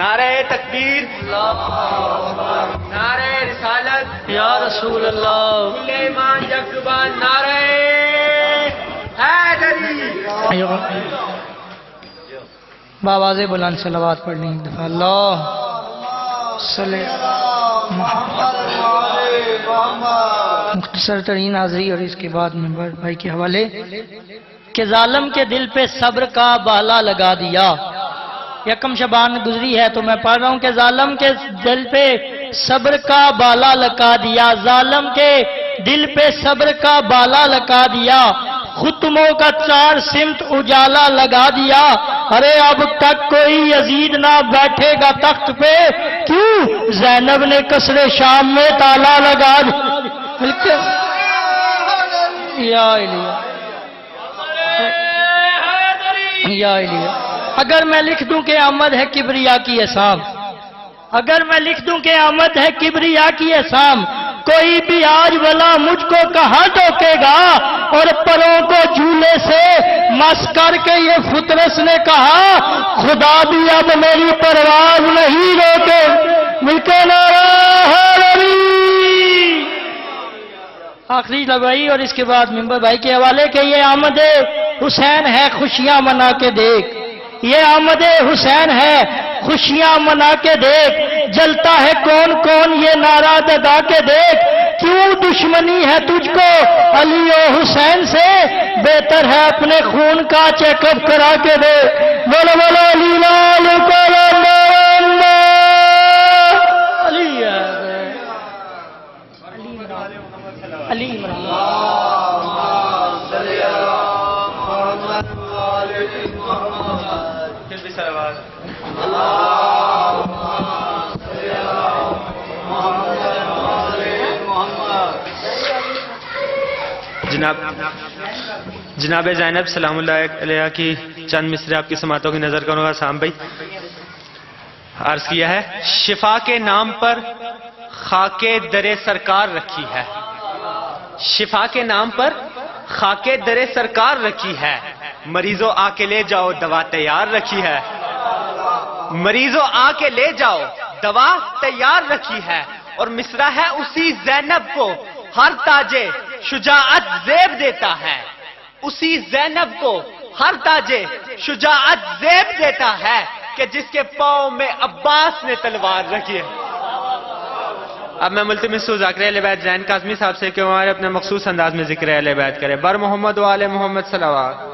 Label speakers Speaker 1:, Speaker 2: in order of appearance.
Speaker 1: نعرہ تکبیر، نعرہ رسالت
Speaker 2: یا رسول اللہ،
Speaker 1: کل ایمان یک زبان، نعرہ حیدری۔
Speaker 2: بآواز بلند صلوات پڑھنی ایک دفعہ، اللہ صلی مختصر ترین حاضری اور اس کے بعد ممبر بھائی کے حوالے کہ ظالم کے دل پہ صبر کا بالا لگا دیا۔ یکم شبان گزری ہے تو میں پڑھ رہا ہوں کہ ظالم کے دل پہ صبر کا بالا لگا دیا، ظالم کے دل پہ صبر کا بالا لگا دیا، ختموں کا چار سمت اجالا لگا دیا۔ ارے اب تک کوئی یزید نہ بیٹھے گا تخت پہ، کیوں زینب نے قصر شام میں تالا لگا دیا۔ یا الہ، اگر میں لکھ دوں کہ آمد ہے کبریا کی احسام، اگر میں لکھ دوں کہ آمد ہے کبریا کی احسام، کوئی بھی آج بلا مجھ کو کہاں ٹوکے گا؟ اور پروں کو جھولے سے مس کر کے یہ فطرس نے کہا، خدا بھی اب میری پرواز نہیں روکے۔ مل کے نعرہ حیدری۔ آخری لبائی اور اس کے بعد ممبر بھائی کے حوالے کہ یہ آمد حسین ہے خوشیاں منا کے دیکھ، یہ آمد حسین ہے خوشیاں منا کے دیکھ، جلتا ہے کون کون یہ نعرہ لگا کے دیکھ، کیوں دشمنی ہے تجھ کو علی و حسین سے، بہتر ہے اپنے خون کا چیک اپ کرا کے دے۔ بولو بولو علی لال کو علی عمران۔
Speaker 1: جناب زینب سلام اللہ علیہ کی چند مصرے آپ کی سماعتوں کی نظر کروں گا۔ سام بھائی عرض کیا ہے، شفا کے نام پر خاک در سرکار رکھی ہے، شفا کے نام پر خاک در سرکار رکھی ہے، مریضوں آ کے لے جاؤ دوا تیار رکھی ہے، مریضوں آ کے لے جاؤ دوا تیار رکھی ہے۔ اور مصرع ہے اسی زینب کو ہر تاجے شجاعت زیب دیتا ہے، اسی زینب کو ہر تاجے شجاعت زیب دیتا ہے کہ جس کے پاؤں میں عباس نے تلوار رکھی ہے۔ اب میں ملتمس ہوں ذاکر اہل بیت زین کاظمی صاحب سے کہ ہمارے اپنے مخصوص انداز میں ذکر اہل بیت کرے۔ بر محمد و آل محمد صلوات۔